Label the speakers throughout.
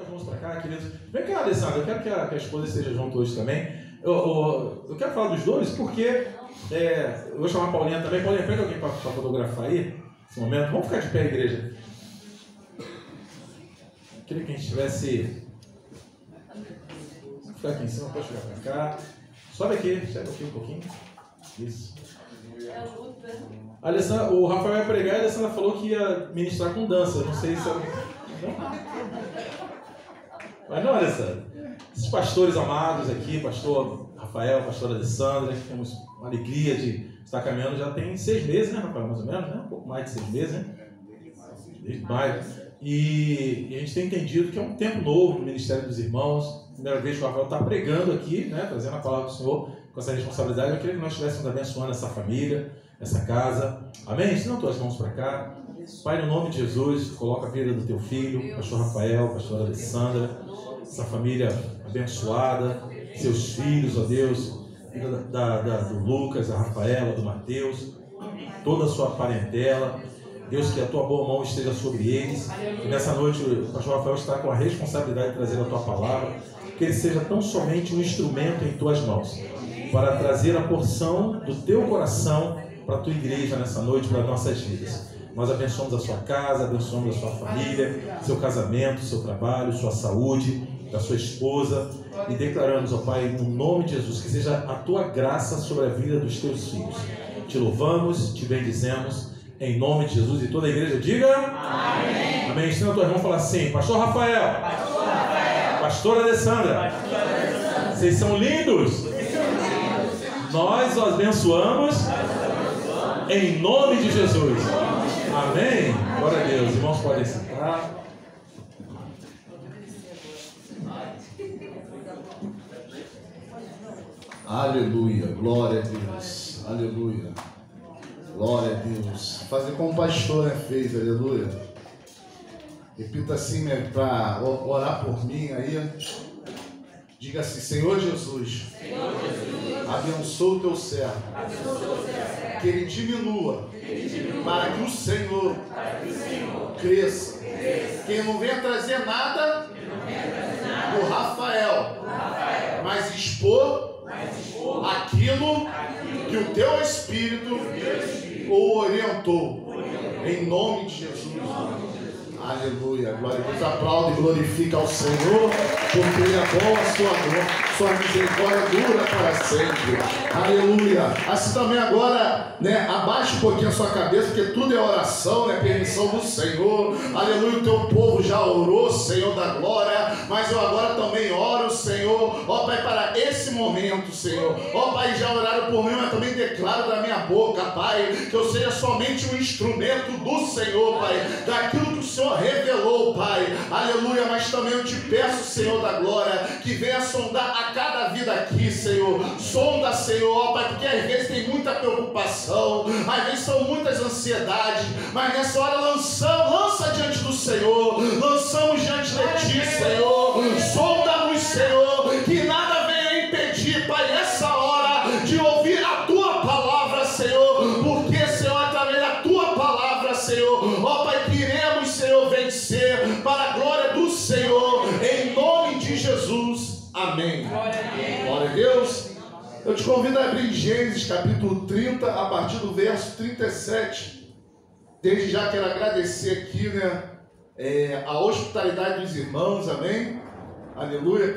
Speaker 1: irmãos para cá, queridos. Vem cá, Alessandra, eu quero que a esposa esteja junto hoje também. Eu quero falar dos dois porque eu vou chamar a Paulinha também. Paulinha, pega alguém para fotografar aí, nesse momento. Vamos ficar de pé, igreja. Eu queria que a gente tivesse... Vamos ficar aqui em cima, pode chegar para cá. Sobe aqui, chega aqui um pouquinho. Isso. Alessandra, o Rafael vai pregar e a Alessandra falou que ia ministrar com dança. Não sei se eu... Mas não, Alessandra. Esses pastores amados aqui, pastor Rafael, pastora Alessandra, que temos uma alegria de estar caminhando, já tem 6 meses, né, Rafael? Mais ou menos, né? Um pouco mais de 6 meses, né? Desde maio. E a gente tem entendido que é um tempo novo no Ministério dos Irmãos. Primeira vez que o Rafael está pregando aqui, né? Trazendo a palavra do Senhor com essa responsabilidade. Eu queria que nós estivéssemos abençoando essa família, essa casa. Amém? Estenda tuas mãos para cá. Pai, no nome de Jesus, coloca a vida do teu filho, pastor Rafael, pastora Alessandra, essa família abençoada, seus filhos, ó Deus, vida do Lucas, da Rafaela, do Mateus, toda a sua parentela. Deus, que a tua boa mão esteja sobre eles. E nessa noite o pastor Rafael está com a responsabilidade de trazer a tua palavra, que ele seja tão somente um instrumento em tuas mãos, para trazer a porção do teu coração para a tua igreja nessa noite, para as nossas vidas. Nós abençoamos a sua casa, abençoamos a sua família, seu casamento, seu trabalho, sua saúde, da sua esposa, e declaramos, ó Pai, no nome de Jesus, que seja a tua graça sobre a vida dos teus filhos. Te louvamos, te bendizemos, em nome de Jesus, e toda a igreja diga amém. Amém. Ensina a tua irmã a falar assim: pastor Rafael, pastora Alessandra, vocês são lindos. Nós os abençoamos em nome de Jesus. Amém. Glória a Deus. Irmãos, podem sentar.
Speaker 2: Aleluia. Glória a Deus. Aleluia. Glória a Deus. Fazer como o pastor fez. Aleluia. Repita assim, para orar por mim aí. Diga assim: Senhor Jesus, abençoa o teu servo, que ele diminua, para que o Senhor cresça. Que ele não venha trazer nada do Rafael, mas expor aquilo que o teu Espírito o orientou, em nome de Jesus. Aleluia, glória a Deus. Aplaude e glorifica ao Senhor, porque Ele é bom, sua misericórdia dura para sempre. Aleluia. Assim também agora, abaixe um pouquinho a sua cabeça, porque tudo é oração, permissão do Senhor. Aleluia, o teu povo já orou, Senhor da glória, mas eu agora também oro, Senhor, ó Pai, para esse momento, Senhor. Ó Pai, já oraram por mim, mas também declaro da minha boca, Pai, que eu seja somente um instrumento do Senhor, Pai, daquilo que o Senhor revelou, Pai. Aleluia. Mas também eu te peço, Senhor da glória, que venha sondar a cada vida aqui, Senhor. Sonda, Senhor, ó Pai, porque às vezes tem muita preocupação, às vezes são muitas ansiedades, mas nessa hora lança diante do Senhor, lançamos diante de ti, Senhor. Sonda-nos, Senhor, que nada venha impedir, Pai, essa hora de ouvir a tua palavra, Senhor, porque, Senhor, através da tua palavra, Senhor, ó Pai, queremos, Senhor, vencer para a glória do Senhor, em nome de Jesus. Amém. Glória a Deus. Eu te convido a abrir Gênesis capítulo 30, a partir do verso 37. Desde já quero agradecer aqui, a hospitalidade dos irmãos, amém? Aleluia.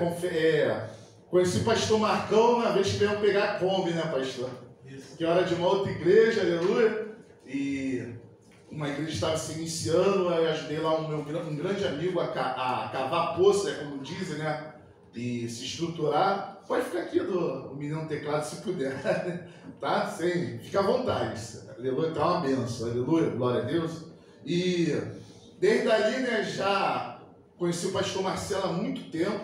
Speaker 2: Conheci o pastor Marcão na vez que veio pegar a Kombi, pastor? Isso. Que hora de uma outra igreja, aleluia. E uma igreja estava se iniciando, eu ajudei lá um grande amigo a cavar poço, como dizem, e se estruturar. Pode ficar aqui o menino teclado se puder, tá? Fica à vontade. Aleluia, tá uma benção, aleluia, glória a Deus. E desde ali, já conheci o pastor Marcelo há muito tempo.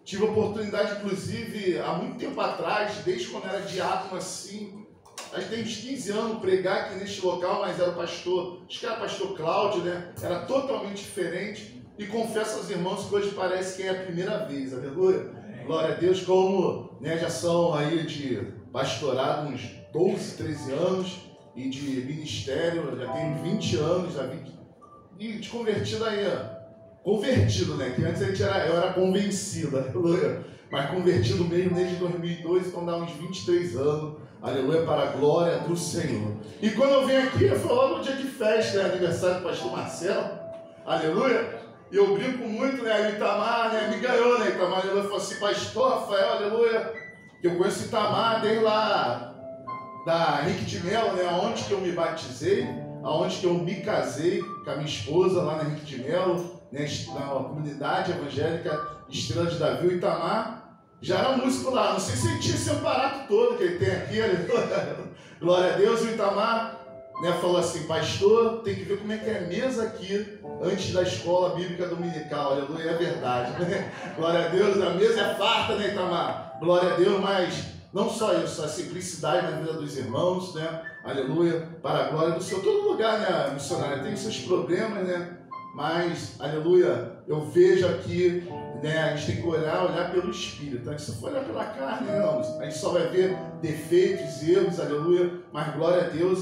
Speaker 2: Tive a oportunidade, inclusive, há muito tempo atrás, desde quando era diácono assim, a gente tem uns 15 anos, pregar aqui neste local, mas era o pastor, acho que era o pastor Cláudio, Era totalmente diferente. E confesso aos irmãos que hoje parece que é a primeira vez, aleluia. Glória a Deus, como já são aí de pastorado uns 12, 13 anos, e de ministério, já tenho 20 anos, e de convertido aí, convertido, né? Que antes eu era convencido, aleluia. Mas convertido mesmo desde 2002, então dá uns 23 anos. Aleluia, para a glória do Senhor. E quando eu venho aqui, foi logo no dia de festa, né? Aniversário do pastor Marcelo. Aleluia. E eu brinco muito, né? O Itamar, né? Me ganhou, né? Itamar, aleluia, falou assim, pastor Rafael, aleluia. Eu conheço o Itamar desde lá da Henrique de Melo, né? Onde que eu me batizei, aonde que eu me casei com a minha esposa, lá na Henrique de Melo, né? Na comunidade evangélica Estrela de Davi. O Itamar já era músico lá, não sei se ele tinha esse aparato todo que ele tem aqui, aleluia. Glória a Deus. E o Itamar, né, falou assim, pastor, tem que ver como é que é a mesa aqui antes da escola bíblica dominical, aleluia, é verdade, né? Glória a Deus, a mesa é farta, né, Itamar? Glória a Deus, mas não só isso, a simplicidade na vida dos irmãos, né? Aleluia, para a glória do Senhor. Todo lugar, né, missionário, tem seus problemas, né? Mas, aleluia, eu vejo aqui, né, a gente tem que olhar pelo Espírito. Se for olhar pela carne, não, a gente só vai ver defeitos, erros, aleluia. Mas, glória a Deus,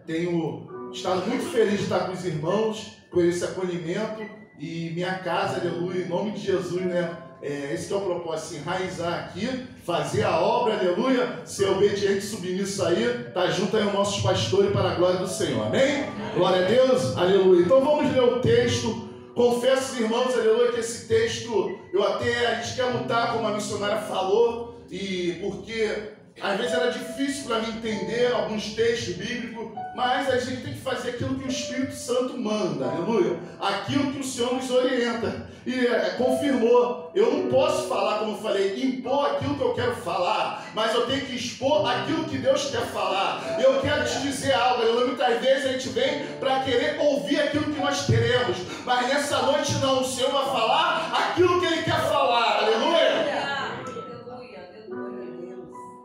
Speaker 2: tenho estado muito feliz de estar com os irmãos, por esse acolhimento. E minha casa, aleluia, em nome de Jesus, né? Esse que é o propósito, enraizar aqui, fazer a obra, aleluia, ser obediente, submisso aí, tá junto aí os nossos pastores para a glória do Senhor, amém? Glória a Deus, aleluia. Então vamos ler o texto. Confesso, irmãos, aleluia, que esse texto, a gente quer lutar, como a missionária falou, e porque às vezes era difícil para mim entender alguns textos bíblicos, mas a gente tem que fazer aquilo que o Espírito Santo manda, aleluia, aquilo que o Senhor nos orienta, e confirmou. Eu não posso falar, como eu falei, impor aquilo que eu quero falar, mas eu tenho que expor aquilo que Deus quer falar. Eu quero te dizer algo, aleluia. Muitas vezes a gente vem para querer ouvir aquilo que nós queremos, mas nessa noite não, o Senhor vai falar aquilo que Ele quer falar, aleluia.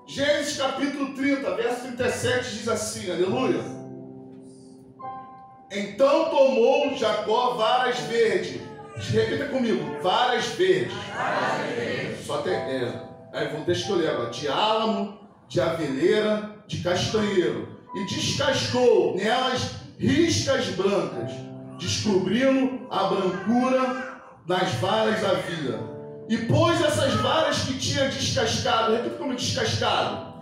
Speaker 2: Gênesis capítulo 30, verso 37 diz assim, aleluia. Então tomou Jacó varas verdes. Repita comigo, varas verdes. Só tem, deixa que eu ler agora. De álamo, de aveleira, de castanheiro. E descascou nelas riscas brancas, descobrindo a brancura nas varas havia. E pôs essas varas que tinha descascado, repita como descascado,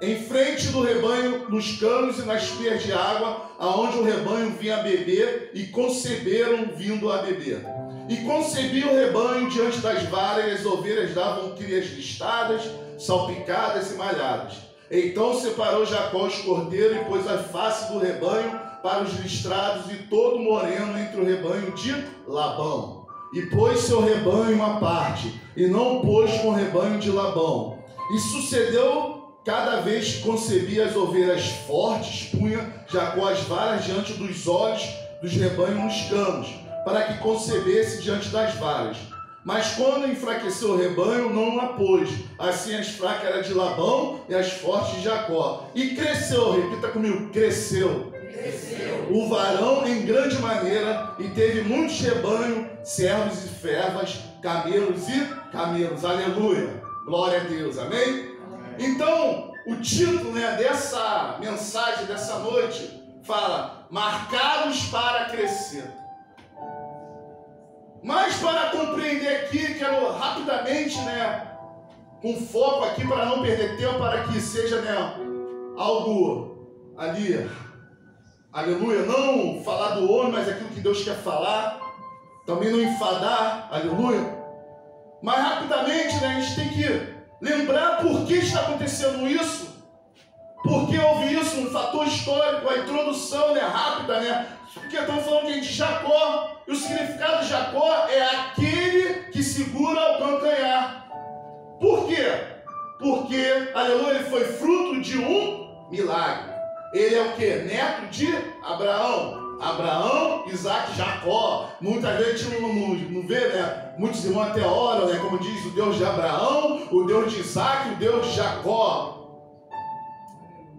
Speaker 2: em frente do rebanho, nos canos e nas pias de água, aonde o rebanho vinha a beber, e conceberam vindo a beber. E concebia o rebanho diante das varas, e as ovelhas davam crias listadas, salpicadas e malhadas. Então separou Jacó os cordeiros e pôs a face do rebanho para os listrados e todo moreno entre o rebanho de Labão. E pôs seu rebanho à parte, e não pôs com o rebanho de Labão. E sucedeu, cada vez que concebia as ovelhas fortes, punha Jacó as varas diante dos olhos dos rebanhos nos canos, para que concebesse diante das varas. Mas quando enfraqueceu o rebanho, não a pôs. Assim as fracas eram de Labão e as fortes de Jacó. E cresceu, repita comigo, cresceu o varão em grande maneira, e teve muitos rebanhos, servos e servas, camelos e camelos. Aleluia, glória a Deus, amém? Então, o título, né, dessa mensagem, dessa noite, fala, marcados para crescer. Mas para compreender aqui, quero rapidamente, né, com foco aqui, para não perder tempo, para que seja, né, algo ali, aleluia, não falar do homem, mas aquilo que Deus quer falar, também não enfadar, aleluia. Mas rapidamente, né, a gente tem que lembrar por que está acontecendo isso, por que houve isso, um fator histórico, a introdução, né, rápida, né, porque estamos falando de Jacó, e o significado de Jacó é aquele que segura o calcanhar. Por quê? Porque, aleluia, ele foi fruto de um milagre. Ele é o quê? Neto de Abraão. Abraão, Isaac, Jacó. Muitas vezes a gente não vê, né? Muitos irmãos até oram, né? Como diz o Deus de Abraão, o Deus de Isaac, o Deus de Jacó.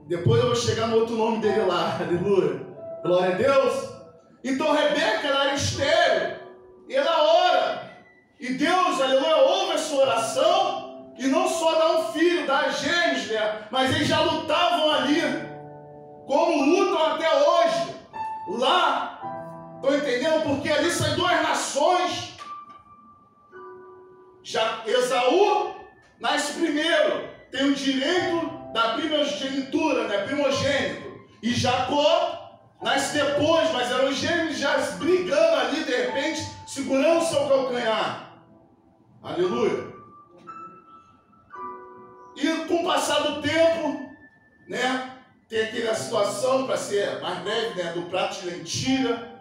Speaker 2: Depois eu vou chegar no outro nome dele lá. Aleluia. Glória a Deus. Então Rebeca, ela era estéril. E ela ora. E Deus, aleluia, ouve a sua oração. E não só dá um filho, dá gêmeos, né? Mas eles já lutavam ali, como lutam até hoje. Lá, estão entendendo? entendendo? Porque ali são duas nações. Já Esaú nasce primeiro, tem o direito da primogenitura, né? Primogênito. E Jacó nasce depois, mas eram gêmeos já brigando ali, de repente, segurando o seu calcanhar. Aleluia. E com o passar do tempo, né? Tem aquela situação, para ser mais breve, né? Do prato de lentilha,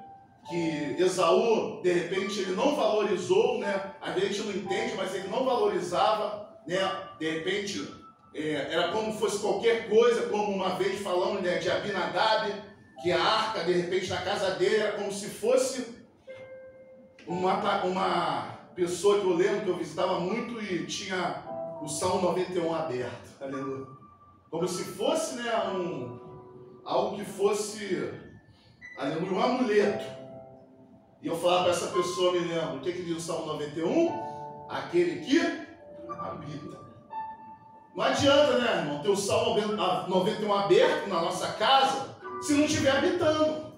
Speaker 2: que Esaú, de repente, ele não valorizou, né? A gente não entende, mas ele não valorizava, né? De repente, era como se fosse qualquer coisa, como uma vez falamos, né, de Abinadab, que a arca, de repente, na casa dele era como se fosse uma pessoa que eu lembro, que eu visitava muito e tinha o Salmo 91 aberto. Aleluia. Como se fosse, né, algo que fosse, aleluia, um amuleto. E eu falava para essa pessoa, me lembro, o que diz o Salmo 91? Aquele que habita. Não adianta, né, irmão, ter o Salmo 91 aberto na nossa casa se não estiver habitando.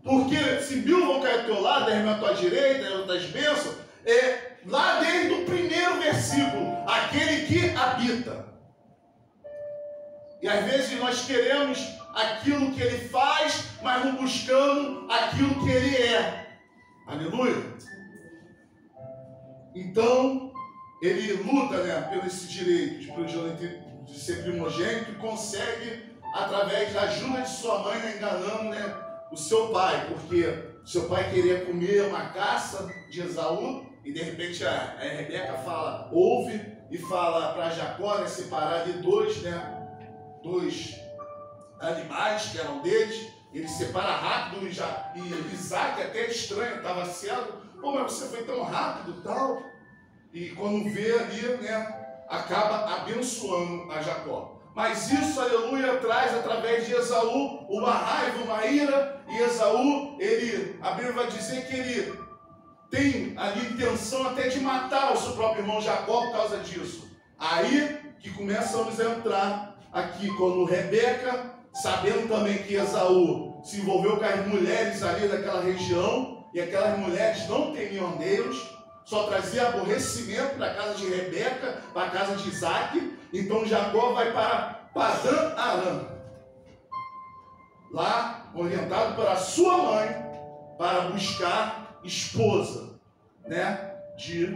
Speaker 2: Porque se mil vão cair ao teu lado, 10 mil à tua direita, outras bênçãos, lá desde o primeiro versículo, aquele que habita. E às vezes nós queremos aquilo que ele faz, mas não buscamos aquilo que ele é. Aleluia. Então, ele luta, né, pelo esse direito de ser primogênito e consegue, através da ajuda de sua mãe, né, enganando, né, o seu pai, porque seu pai queria comer uma caça de Esaú e de repente a Rebeca ouve e fala para Jacó, né, separar de dois animais que eram deles. Ele separa rápido e Isaac até estranho, estava cego. Pô, mas você foi tão rápido e tal. E quando vê ali, né, acaba abençoando a Jacó. Mas isso, aleluia, traz através de Esaú uma raiva, uma ira. E Esaú, a Bíblia vai dizer que ele tem ali intenção até de matar o seu próprio irmão Jacó por causa disso. Aí que começamos a entrar aqui, quando Rebeca, sabendo também que Esaú se envolveu com as mulheres ali daquela região, e aquelas mulheres não temiam Deus, só trazia aborrecimento para a casa de Rebeca, para a casa de Isaac. Então Jacó vai para Padã Arã, lá orientado para sua mãe, para buscar esposa, né, de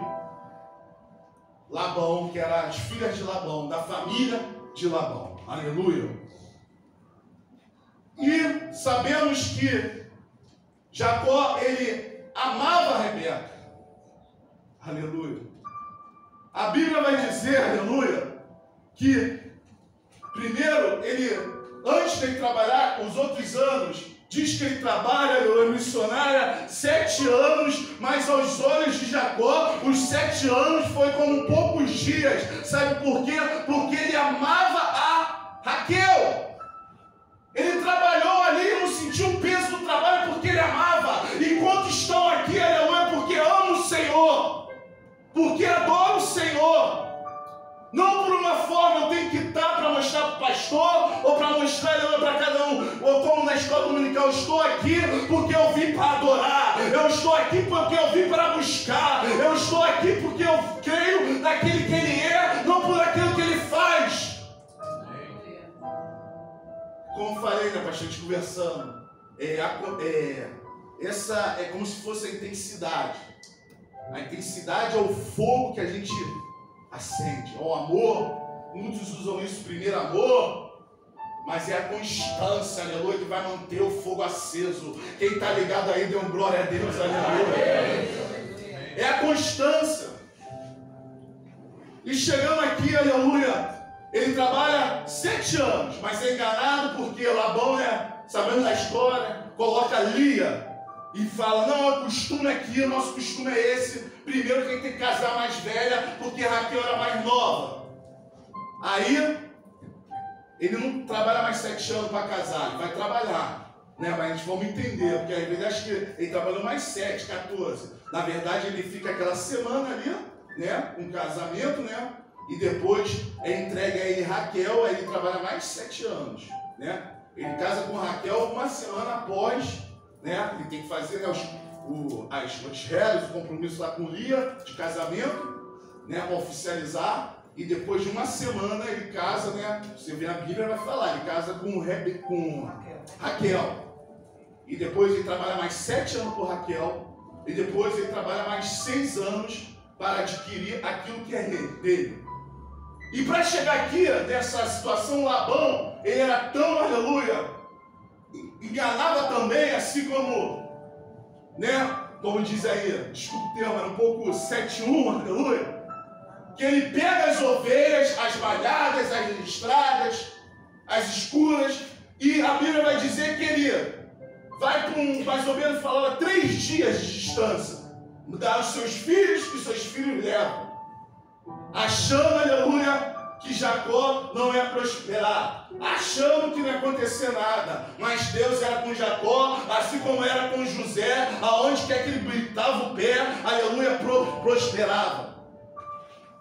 Speaker 2: Labão, que eram as filhas de Labão, da família de Labão. Aleluia. E sabemos que Jacó, ele amava Rebeca. Aleluia. A Bíblia vai dizer, aleluia, que primeiro antes de ele trabalhar os outros anos, diz que ele trabalha, aleluia, missionária, 7 anos, mas aos olhos de Jacó, os 7 anos foi como poucos dias. Sabe por quê? Porque ele amava a Raquel. Ele trabalhou ali e não sentiu o peso do trabalho porque ele amava. Enquanto estão aqui, aleluia, porque amam o Senhor, porque adoram o Senhor. Não por uma forma eu tenho que estar para mostrar para o pastor, ou para mostrar para cada um, ou como na escola dominical, eu estou aqui porque eu vim para adorar, eu estou aqui porque eu vim para buscar, eu estou aqui porque eu creio naquele que ele é, não por aquilo que ele faz. Como falei, né, pastor, a gente conversando, essa é como se fosse a intensidade. A intensidade é o fogo que a gente acende, é o amor. Muitos usam isso, primeiro amor, mas é a constância, aleluia, que vai manter o fogo aceso. Quem está ligado aí, dê um glória a Deus, aleluia. É a constância. E chegando aqui, aleluia, ele trabalha 7 anos, mas é enganado porque Labão, né, sabendo da história, coloca Lia e fala, não, o costume aqui, o nosso costume é esse. Primeiro quem tem que casar mais velha, porque Raquel era mais nova. Aí, ele não trabalha mais 7 anos para casar, ele vai trabalhar, né? Mas a gente vamos entender, porque às vezes acho que ele trabalhou mais 7, 14. Na verdade, ele fica aquela semana ali, né, com casamento, né? E depois é entregue a ele Raquel, aí ele trabalha mais 7 anos, né? Ele casa com Raquel uma semana após, né? Ele tem que fazer, né, os regras, o compromisso lá com Lia, de casamento, né, para oficializar. E depois de uma semana ele casa, né? Você vê a Bíblia, vai falar, ele casa com Raquel. E depois ele trabalha mais 7 anos por Raquel. E depois ele trabalha mais 6 anos para adquirir aquilo que é dele. E para chegar aqui, nessa situação, Labão, ele era tão, aleluia, enganava também, assim como, né? Como diz aí, desculpa o termo, era um pouco 7-1, aleluia. Que ele pega as ovelhas, as malhadas, as listradas, as escuras, e a Bíblia vai dizer que ele vai para mais ou menos, falava 3 dias de distância, dá os seus filhos e seus filhos levam, achando, aleluia, que Jacó não ia prosperar, achando que não ia acontecer nada, mas Deus era com Jacó, assim como era com José, aonde quer que ele botava o pé, aleluia, prosperava.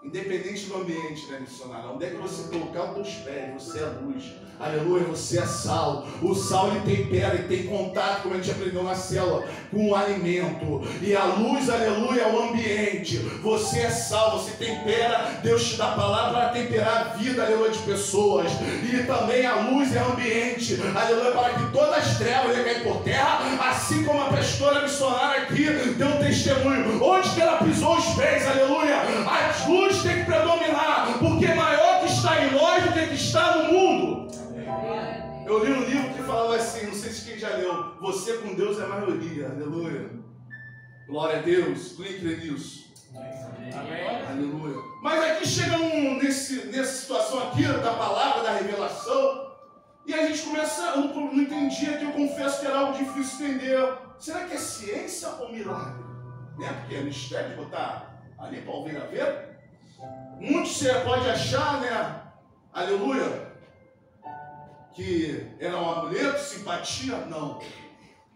Speaker 2: Independente do ambiente, né, missionário? Onde é que você colocar os teus pés? Você é luz. Aleluia, você é sal. O sal, ele tempera, ele tem contato, como a gente aprendeu na célula, com o alimento. E a luz, aleluia, é o ambiente. Você é sal, você tempera. Deus te dá a palavra para temperar a vida, aleluia, de pessoas. E também a luz é ambiente. Aleluia, para que todas as trevas caem por terra. Assim como a pastora missionária aqui deu um testemunho. Onde que ela pisou os pés, aleluia. As luzes têm que predominar. Porque maior que está em nós do que está no mundo. Eu li um livro que falava assim, não sei se quem já leu, você com Deus é a maioria, aleluia. Glória a Deus, quem crê nisso? Amém. Aleluia. Mas aqui chega nessa situação aqui da palavra, da revelação, e a gente começa, eu não entendia, que eu confesso que era algo difícil entender. Será que é ciência ou milagre? Né? Porque é mistério de botar ali para a ovelha ver. Muitos você pode achar, né? Aleluia, que era um amuleto, simpatia? Não.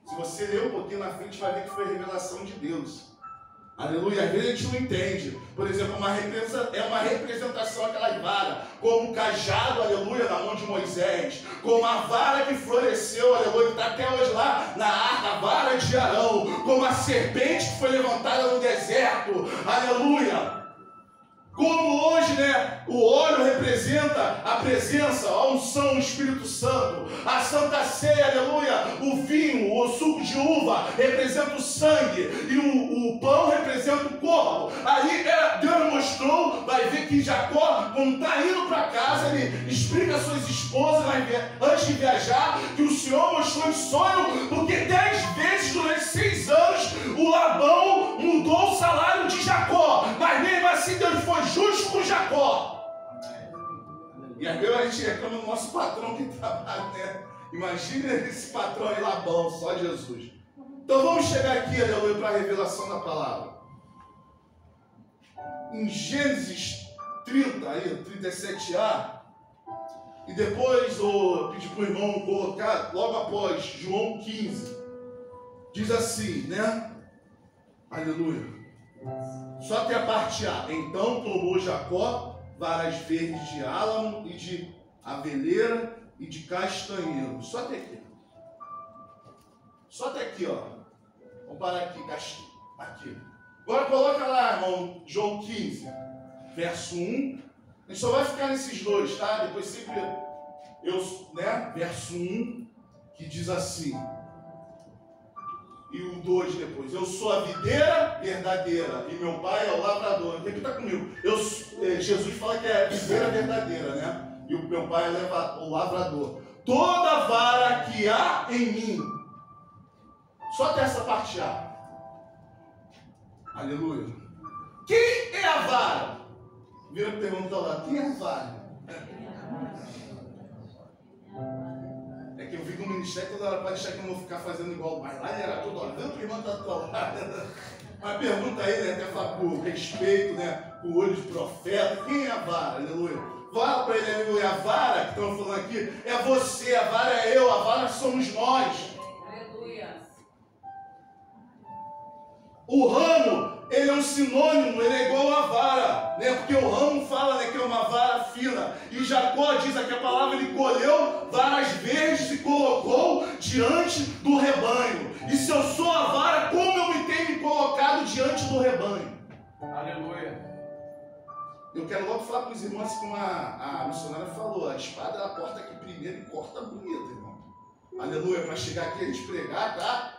Speaker 2: Se você ler um pouquinho na frente, vai ver que foi a revelação de Deus. Aleluia. Às vezes a gente não entende. Por exemplo, é uma representação aquela vara, como o cajado, aleluia, na mão de Moisés, como a vara que floresceu, aleluia, que está até hoje lá na arca, a vara de Arão, como a serpente que foi levantada no deserto, aleluia. Como hoje, né, o óleo representa a presença, a unção do Espírito Santo, a Santa Ceia, aleluia, o vinho, o suco de uva representa o sangue e o pão representa o corpo. Aí Deus mostrou, vai ver que Jacó, quando está indo para casa, ele explica às suas esposas antes de viajar, que o Senhor mostrou em sonho, porque 10 vezes durante 6 anos o Labão mudou o salário de Jacó, mas mesmo assim Deus foi justo com Jacó. E às vezes a gente reclama do nosso patrão que trabalha, né? Imagina esse patrão aí, Labão, só Jesus. Então vamos chegar aqui, aleluia, para a revelação da palavra. Em Gênesis 30, aí, 37a, e depois eu pedi para o irmão colocar, logo após, João 15, diz assim, né? Aleluia. Só até a parte A. Então tomou Jacó varas verdes de álamo e de aveleira e de castanheiro. Só até aqui. Só até aqui, ó. Vamos parar aqui, aqui. Agora coloca lá, irmão, João 15, verso 1. A gente só vai ficar nesses dois, tá? Depois sempre né? Verso 1, que diz assim. E o 2 depois. Eu sou a videira verdadeira e meu pai é o lavrador. Repita comigo. Jesus fala que é a videira verdadeira, né? E o meu pai é o lavrador. Toda vara que há em mim. Só até essa parte A. Aleluia. Quem é a vara? Vira a pergunta lá. Quem é a vara? É que eu vi no ministério toda hora para deixar que eu não vou ficar fazendo igual. Mas lá ele era toda hora. Tanto que irmão está toda hora. Mas pergunta aí, né? Até falar por respeito, né? Com o olho de profeta. Quem é a vara? Aleluia. Fala para ele, aleluia. A vara que estamos falando aqui é você. A vara é eu. A vara somos nós. O ramo, ele é um sinônimo, ele é igual a vara, né? Porque o ramo fala, né, que é uma vara fina. E Jacó diz aqui a palavra, ele colheu varas verdes e colocou diante do rebanho. E se eu sou a vara, como eu me Eu quero logo falar para os irmãos, como a missionária falou, a espada ela corta aqui primeiro e corta bonito, irmão. Aleluia, para chegar aqui a gente pregar, tá?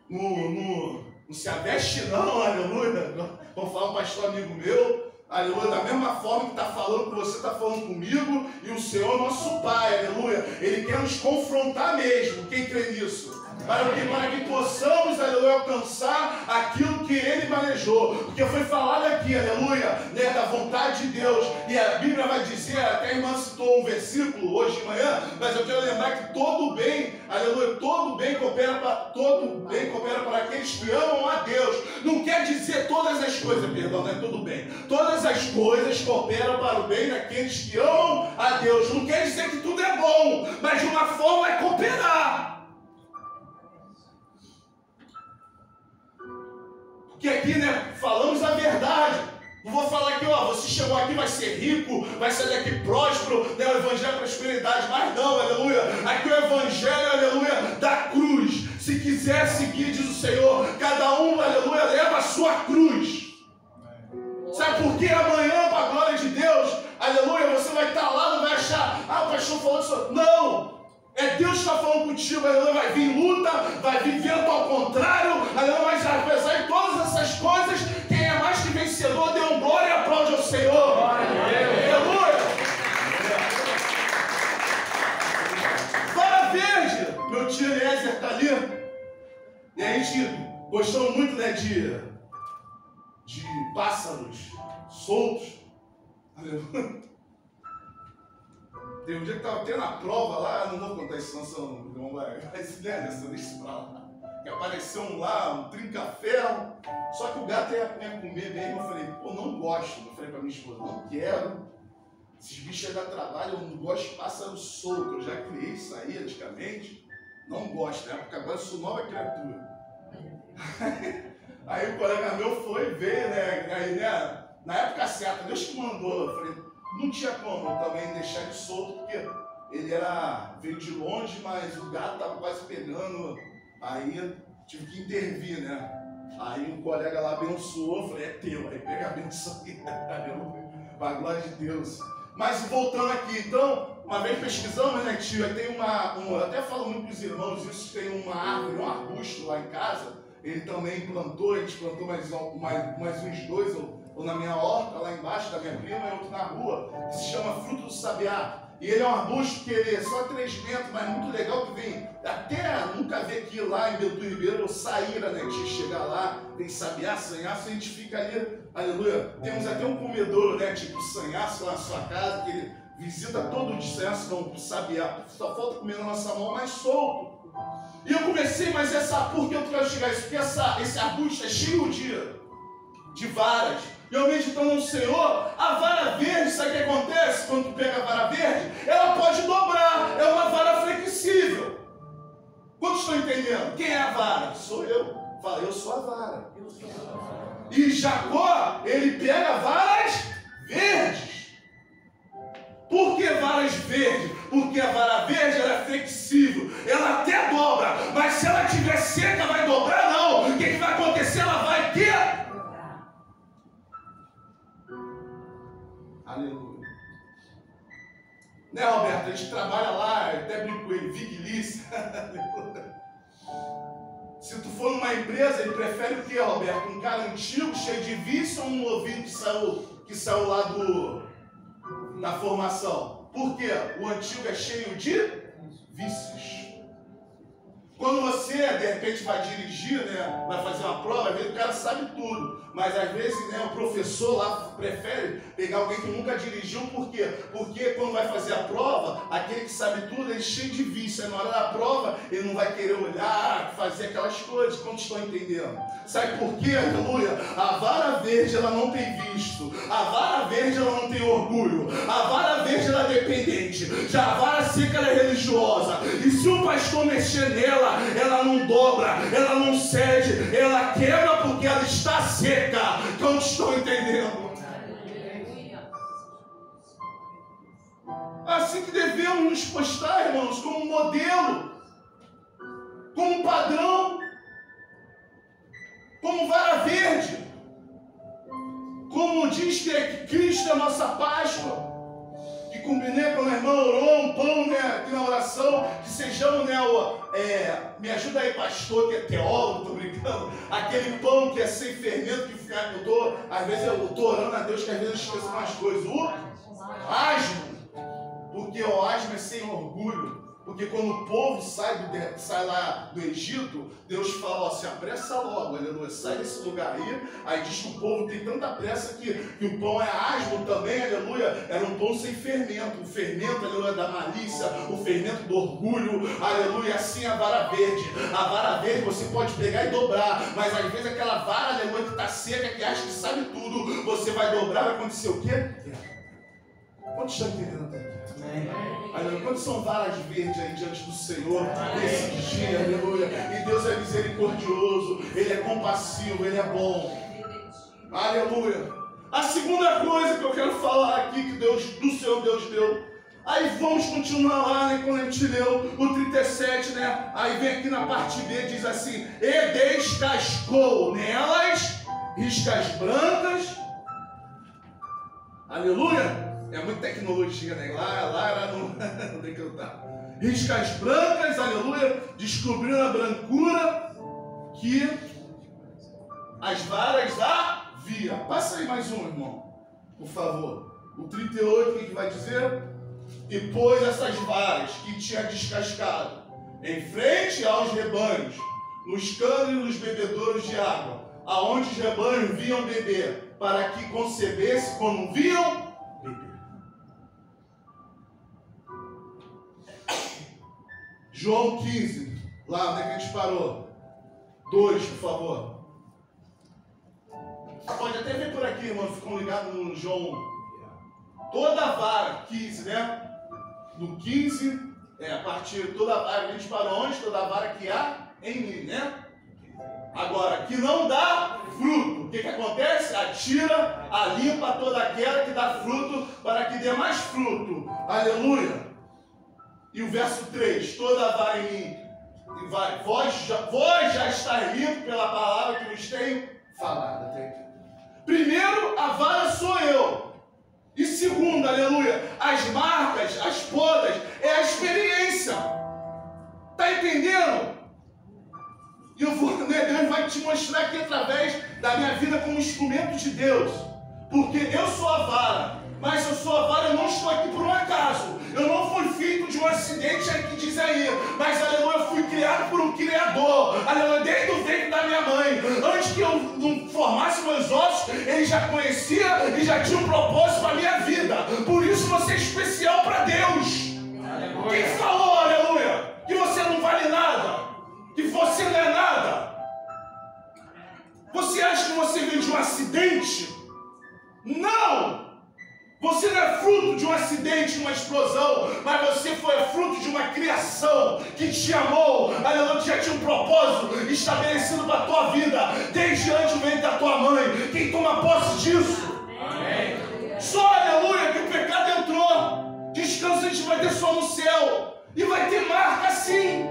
Speaker 2: Não se aveste não, aleluia. Vou falar um pastor amigo meu, aleluia, da mesma forma que está falando com você, está falando comigo, e o Senhor nosso Pai, aleluia, Ele quer nos confrontar mesmo, quem crê nisso? Para que possamos, aleluia, alcançar aquilo que Ele manejou, porque foi falado aqui, aleluia, né, da vontade de Deus, e a Bíblia vai dizer, até a irmã citou um versículo hoje de manhã, mas eu quero lembrar que todo bem, aleluia, todo bem coopera para aqueles que amam a Deus. Não quer dizer todas as coisas, perdão, não é tudo bem, todas as coisas cooperam para o bem daqueles que amam a Deus. Não quer dizer que tudo é bom, mas de uma forma é cooperar. Porque aqui, né, falamos a verdade. Não vou falar que, ó, você chegou aqui, vai ser rico, vai sair daqui próspero, né, o evangelho é prosperidade, mas não, aleluia. Aqui o evangelho, aleluia, da cruz. Se quiser seguir, diz o Senhor, cada um, aleluia, leva a sua cruz. Sabe por quê? Amanhã, para a glória de Deus, aleluia, você vai estar lá, não vai achar, o pastor falou isso. Não! É Deus que está falando contigo, aleluia, vai vir luta, vai vir vento ao contrário, aleluia, mas apesar de todas essas coisas, quem é mais que vencedor, dê um glória e aplaude ao Senhor. Aleluia! Vara verde, meu tio Eliezer está ali, e a gente gostou muito, né, de pássaros soltos, aleluia. Tem um dia que estava tendo a prova lá, não vou contar isso, não vai deixa pra lá. Que apareceu um trinca-ferro, só que o gato ia comer mesmo. Eu falei, pô, não gosto. Eu falei pra minha esposa, não quero. Esses bichos dão trabalho, eu não gosto de pássaro solto. Eu já criei isso aí antigamente, não gosto, né? Porque agora eu sou nova criatura. Aí o colega meu veio, né? Aí, né? Na época certa, Deus que mandou. Eu falei, não tinha como eu também deixar ele solto, porque ele veio de longe, mas o gato estava quase pegando, aí tive que intervir, né? Aí um colega lá abençoou, falei, é teu, aí pega a benção aqui, para a glória de Deus. Mas voltando aqui, então, uma vez pesquisamos, né, tio, aí tem eu até falo muito para os irmãos isso, tem uma árvore, um arbusto lá em casa, ele também plantou, a gente plantou mais uns dois, ou na minha horta, lá embaixo da minha prima, e outro na rua, que se chama fruto do sabiá. E ele é um arbusto que ele é só 3 metros, mas muito legal, que vem, até nunca vi aqui lá em Bento Ribeiro, ou Saíra, né, que chegar lá, tem sabiá, sanhaço, a gente fica ali, aleluia. Temos até um comedouro, né, tipo sanhaço lá na sua casa, que ele visita todo dia, sanhaço não, o sabiá, só falta comer na nossa mão, mas solto. E eu comecei, mas por que eu quero chegar a isso? Porque esse arbusto é cheio de varas. E eu meditando no Senhor, a vara verde, sabe o que acontece quando tu pega a vara verde? Ela pode dobrar, é uma vara flexível. Quantos estão entendendo? Quem é a vara? Sou eu. Fala, eu sou a vara. E Jacó, ele pega varas verdes. Por que varas verdes? Porque a vara verde ela é flexível, ela até dobra, mas se ela estiver seca, vai dobrar não. O que vai acontecer? Ela vai quê? Aleluia. Né, Roberto? A gente trabalha lá, eu até brinco com ele, vigilícia. Se tu for numa empresa, ele prefere o que, Roberto? Um cara antigo, cheio de vício, ou um novinho que saiu lá da formação? Por quê? O antigo é cheio de vícios. Quando você, de repente, vai dirigir, né, vai fazer uma prova, às vezes o cara sabe tudo, mas às vezes, né, o professor lá prefere pegar alguém que nunca dirigiu, por quê? Porque quando vai fazer a prova, aquele que sabe tudo, ele é cheio de vício, aí na hora da prova, ele não vai querer olhar, fazer aquelas coisas, como estão entendendo? Sabe por quê? Aleluia? A vara verde, ela não tem visto, a vara verde, ela não tem orgulho, a vara verde, ela é dependente, já a vara seca, ela é religiosa, e se o pastor mexer nela, ela não dobra, ela não cede, ela quebra porque ela está seca. Quando estão entendendo? Assim que devemos nos postar, irmãos, como modelo, como padrão, como vara verde, como
Speaker 3: Paulo diz que Cristo é a nossa Páscoa. Que combinei com o meu irmão, orou um pão, né, aqui na oração, que sejamos, né, me ajuda aí, pastor, que é teólogo, tô brincando, aquele pão que é sem fermento, que fica, às vezes eu tô orando a Deus, que às vezes eu esqueço umas coisas, o asmo, porque o asmo é sem orgulho. Porque quando o povo sai lá do Egito, Deus fala, ó, se apressa logo, aleluia, sai desse lugar aí diz que o povo tem tanta pressa que o pão é asmo também, aleluia, era um pão sem fermento, o fermento, aleluia, da malícia, o fermento do orgulho, aleluia, assim a vara verde você pode pegar e dobrar, mas às vezes aquela vara, aleluia, que está seca, que acha que sabe tudo, você vai dobrar, vai acontecer o quê? Quantos estão entendendo até aqui? Aleluia. Quantos são varas verdes aí diante do Senhor nesse dia, aleluia? E Deus é misericordioso, Ele é compassivo, Ele é bom. Aleluia. A segunda coisa que eu quero falar aqui que do Senhor Deus deu. Aí vamos continuar lá, né? Quando a gente leu o 37, né? Aí vem aqui na parte B, diz assim: e descascou nelas riscas brancas. Aleluia. É muita tecnologia, né? Lá era no... Onde é que eu estava? Riscas brancas, aleluia, descobrindo a brancura que as varas havia. Passa aí mais um, irmão, por favor. O 38, o que vai dizer? E pôs essas varas que tinha descascado em frente aos rebanhos, nos canos e nos bebedouros de água, aonde os rebanhos vinham beber, para que concebesse quando viam beber. João 15, lá onde é que a gente parou? 2, por favor. Pode até ver por aqui, irmão, ficam ligados no João. Toda a vara, 15, né? No 15, a partir de toda a vara, a gente parou onde? Toda a vara que há em mim, né? Agora, que não dá fruto, o que acontece? Atira, limpa toda aquela que dá fruto, para que dê mais fruto. Aleluia! E o verso 3, toda a vara em mim, vós já estáis limpos pela palavra que vos tenho falado até aqui. Primeiro, a vara sou eu. E segundo, aleluia, as marcas, as podas, é a experiência. Está entendendo? E Deus vai te mostrar aqui através da minha vida como instrumento de Deus. Porque eu sou a vara. Mas se eu sou a vara, eu não estou aqui por um acaso. Eu não fui filho de um acidente aí que diz aí. Mas, aleluia, eu fui criado por um Criador. Aleluia, desde o ventre da minha mãe. Antes que eu não formasse meus ossos, Ele já conhecia e já tinha um propósito para a minha vida. Por isso você é especial para Deus. Aleluia. Quem falou, aleluia, que você não vale nada? Que você não é nada? Você acha que você veio de um acidente? Não! Você não é fruto de um acidente, de uma explosão, mas você foi fruto de uma criação que te amou, aleluia, que já tinha um propósito estabelecido para a tua vida, desde antes do ventre da tua mãe. Quem toma posse disso? Amém. Só, aleluia, que o pecado entrou, descanso a gente vai ter só no céu, e vai ter marca assim,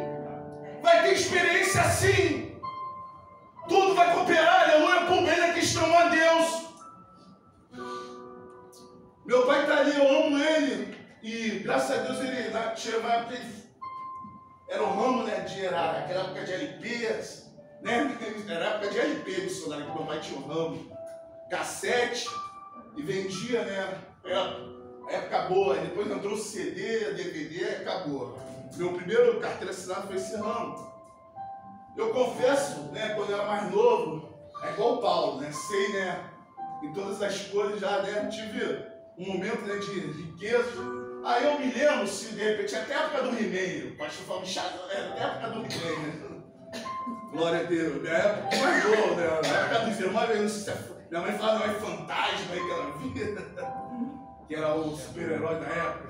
Speaker 3: vai ter experiência assim, tudo vai cooperar, aleluia, por bem daqueles que amam a Deus. Meu pai está ali, eu amo ele, e graças a Deus ele tinha uma época, era o ramo, né, era aquela época de LPs, né, era a época de LP missionário, que meu pai tinha um ramo, cassete, e vendia, né, era época boa, e depois entrou CD, DVD, e acabou. Meu primeiro carteira assinada foi esse ramo. Eu confesso, né, quando eu era mais novo, é igual o Paulo, né, sei, né, em todas as coisas já, né, tive um momento, né, de riqueza. Aí eu me lembro, se de repente, até a época do He-Man, o pastor falou, até a época do He-Man, né? Glória a Deus, minha época mais novo, né? Na época do He-Man, uma vez, não sei se minha mãe falava, não é fantasma aí que ela via, que era o super-herói da época.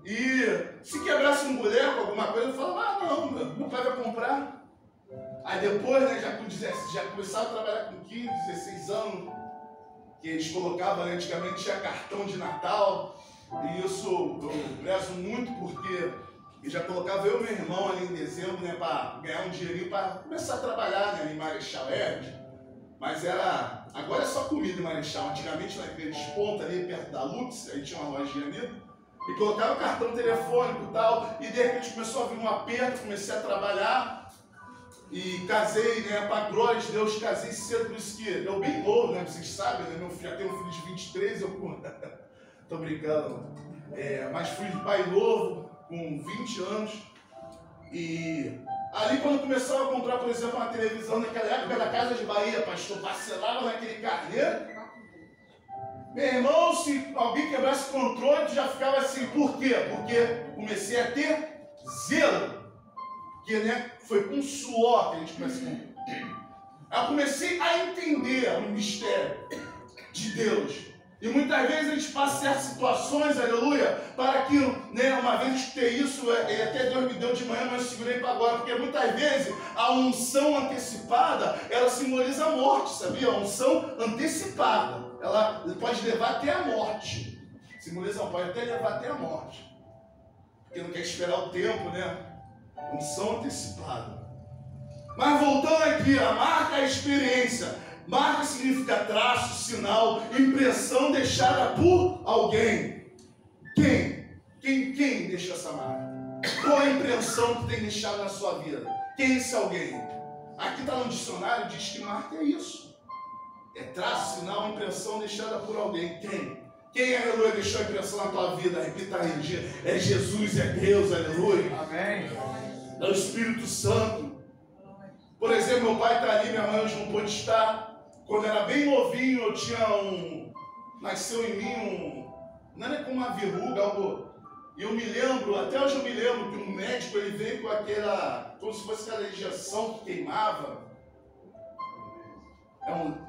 Speaker 3: E se quebrasse um boneco, alguma coisa, eu falava, não, meu pai vai comprar. Aí depois, né, já começava a trabalhar com 15, 16 anos, que eles colocavam, né, antigamente tinha cartão de Natal, e isso eu prezo muito porque eu já colocava eu e meu irmão ali em dezembro, né, para ganhar um dinheirinho para começar a trabalhar, né, em Marechal Hermes. Mas era... Agora é só comida em Marechal. Antigamente, naqueles pontos ali, perto da Lux, aí tinha uma lojinha ali, e colocava o cartão telefônico e tal, e de repente começou a vir um aperto, comecei a trabalhar, e casei, né, para a glória de Deus, casei cedo, por isso que eu bem novo, né, vocês sabem, né, meu filho, já tenho um filho de 23, eu tô brincando, mas fui de pai novo, com 20 anos, e ali quando começava a comprar, por exemplo, uma televisão, naquela época da Casa de Bahia, pastor, parcelava naquele carneiro. Meu irmão, se alguém quebrasse o controle, tu já ficava assim. Por quê? Porque comecei a ter zelo. Que, né, foi com suor que a gente começou. Eu comecei a entender o mistério de Deus. E muitas vezes a gente passa certas situações, aleluia, para que, né, uma vez eu escutei isso, e até Deus me deu de manhã, mas eu segurei para agora, porque muitas vezes a unção antecipada, ela simboliza a morte, sabia? A unção antecipada, ela pode levar até a morte. Simboliza, pode até levar até a morte. Porque não quer esperar o tempo, né? Unção antecipada. Mas voltando aqui, a marca, a experiência. Marca significa traço, sinal, impressão deixada por alguém. Quem deixou essa marca? Qual a impressão que tem deixado na sua vida? Quem é esse alguém? Aqui está no dicionário, diz que marca é isso. É traço, sinal, impressão deixada por alguém. Quem, aleluia, deixou a impressão na tua vida? Repita aí, é Jesus, é Deus, aleluia.
Speaker 4: Amém.
Speaker 3: É o Espírito Santo. Por exemplo, meu pai está ali, minha mãe hoje não pôde estar. Quando eu era bem novinho, eu tinha nasceu em mim não é como uma verruga, algo. E eu me lembro, até hoje eu me lembro que um médico, ele veio com aquela, como se fosse aquela injeção que queimava.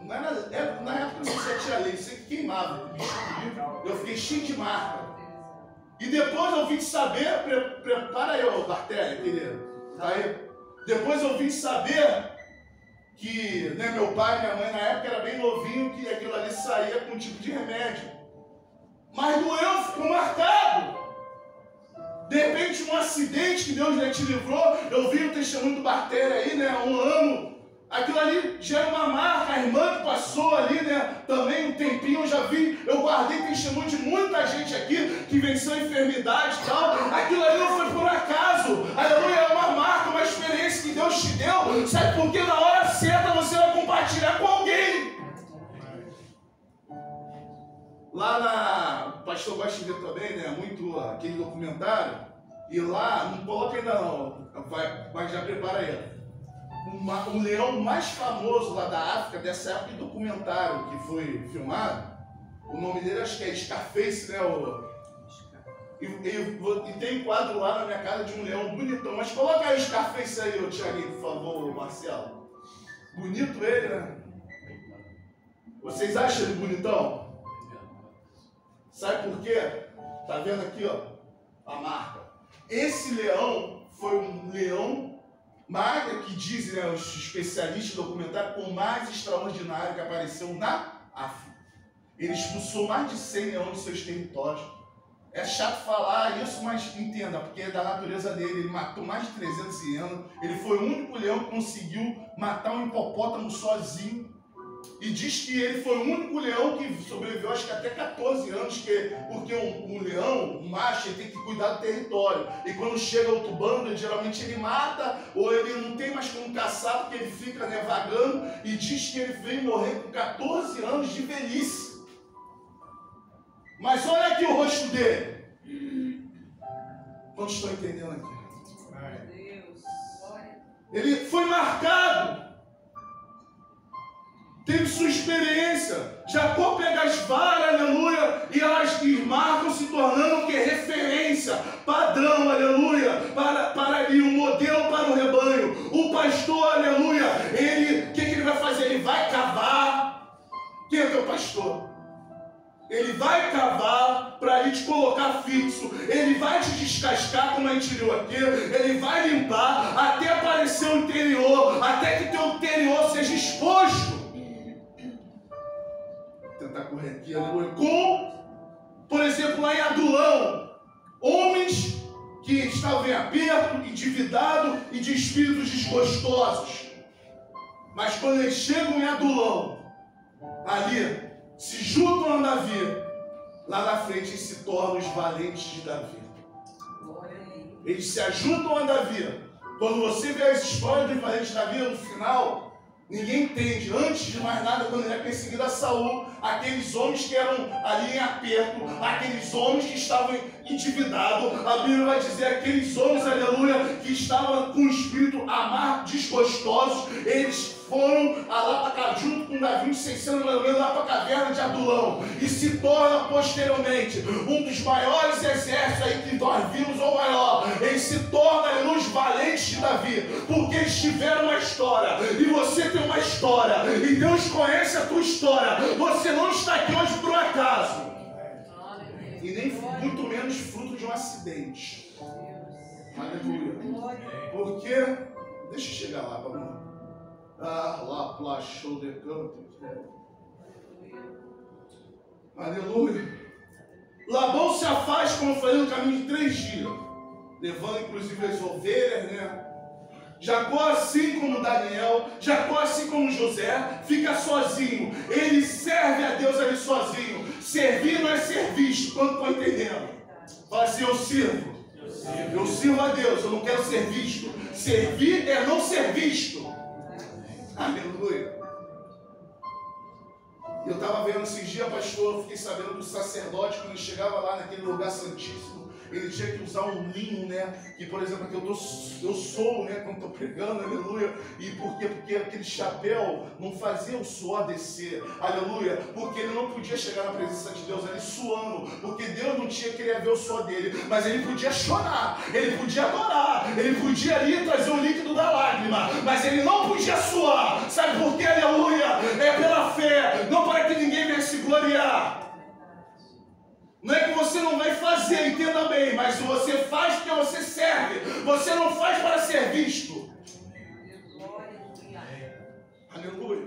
Speaker 3: Na época não sei se tinha lei, sei que queimava. Eu fiquei cheio de marca. E depois eu vim saber, prepara aí, ô bactéria, querido. Tá aí. Depois eu vim saber que, né, meu pai e minha mãe na época era bem novinho, que aquilo ali saía com um tipo de remédio. Mas doeu, ficou marcado. De repente, um acidente que Deus já te livrou, eu vi o testemunho do Bactéria aí, né, há um ano. Aquilo ali gera uma marca, a irmã que passou ali, né, também um tempinho eu já vi, eu guardei testemunho de muita gente aqui que venceu a enfermidade e tal. Aquilo ali não foi por acaso, aleluia, é uma marca, uma experiência que Deus te deu. Sabe por quê? Na hora certa você vai compartilhar com alguém. Lá o pastor gosta de ver também, né, muito aquele documentário, e lá, não coloca ainda não, mas já prepara aí. O leão mais famoso lá da África, dessa época de documentário que foi filmado, o nome dele acho que é Scarface, né? E tem um quadro lá na minha casa de um leão bonitão, mas coloca aí o Scarface aí, ô Thiaguinho, por favor, Marcelo. Bonito ele, né? Vocês acham ele bonitão? Sabe por quê? Tá vendo aqui, ó, a marca. Esse leão foi um leão marca que dizem, né, os especialistas do documentário, o mais extraordinário que apareceu na África. Ele expulsou mais de 100 leões de seus territórios. É chato falar isso, mas entenda, porque é da natureza dele. Ele matou mais de 300 hienas. Ele foi o único leão que conseguiu matar um hipopótamo sozinho. E diz que ele foi o único leão que sobreviveu, acho que até 14 anos, porque um leão, um macho, ele tem que cuidar do território. E quando chega outro bando, geralmente ele mata, ou ele não tem mais como caçar, porque ele fica, né, vagando. E diz que ele veio morrer com 14 anos de velhice. Mas olha aqui o rosto dele. Quantos estão entendendo aqui? Ele foi marcado. Teve sua experiência. Jacó pega as varas, aleluia, e elas marcam se tornando o que? Referência, padrão, aleluia, para ali, um modelo para o rebanho. O pastor, aleluia, o que ele vai fazer? Ele vai cavar. Quem é teu pastor? Ele vai cavar para a gente colocar fixo. Ele vai te descascar, como a gente viu aqui. Ele vai limpar até aparecer o interior, até que teu interior seja exposto. Tentar correr aqui, aleluia. Por exemplo, lá em Adulão, homens que estavam em aperto, endividado e de espíritos desgostosos. Mas quando eles chegam em Adulão, ali, se juntam a Davi, lá na frente eles se tornam os valentes de Davi. Eles se ajuntam a Davi. Quando você vê as histórias dos valentes de Davi, no final, ninguém entende. Antes de mais nada, quando ele é perseguido a Saul, aqueles homens que eram ali em aperto, aqueles homens que estavam endividados, a Bíblia vai dizer, aqueles homens, aleluia, que estavam com o espírito amargo, desgostosos, eles foram lá para cá, junto com Davi, uns 600 lá para a caverna de Adulão, e se torna posteriormente um dos maiores exércitos aí que nós vimos, ou maior. Eles se tornam os valentes de Davi, porque eles tiveram uma história, e você tem uma história, e Deus conhece a tua história. Você não está aqui hoje por um acaso, e nem muito menos fruto de um acidente. Aleluia. Porque, deixa eu chegar lá para mim. Lá plachou de canto. Aleluia. Labão se afasta, como eu falei, no caminho de 3 dias, levando inclusive as ovelhas, né? Jacó, assim como Daniel, Jacó, assim como José, fica sozinho. Ele serve a Deus ali sozinho. Servir não é ser visto, quanto estou entendendo? Fala assim, eu sirvo. Eu sirvo a Deus, eu não quero ser visto. Servir é não ser visto. Aleluia. Eu estava vendo esses dias, pastor, eu fiquei sabendo do sacerdote, quando ele chegava lá naquele lugar santíssimo, ele tinha que usar um linho, né? Que, por exemplo, aqui eu sou, né? Quando estou pregando, aleluia. E por quê? Porque aquele chapéu não fazia o suor descer, aleluia. Porque ele não podia chegar na presença de Deus ali suando, porque Deus não queria ver o suor dele, mas ele podia chorar, ele podia adorar, ele podia ali trazer o líquido da lágrima, mas ele não podia suar. Sabe por quê? Aleluia. É pela fé, não para que ninguém venha se gloriar. Não é que você não vai fazer, entenda bem, mas você faz porque você serve. Você não faz para ser visto. Aleluia.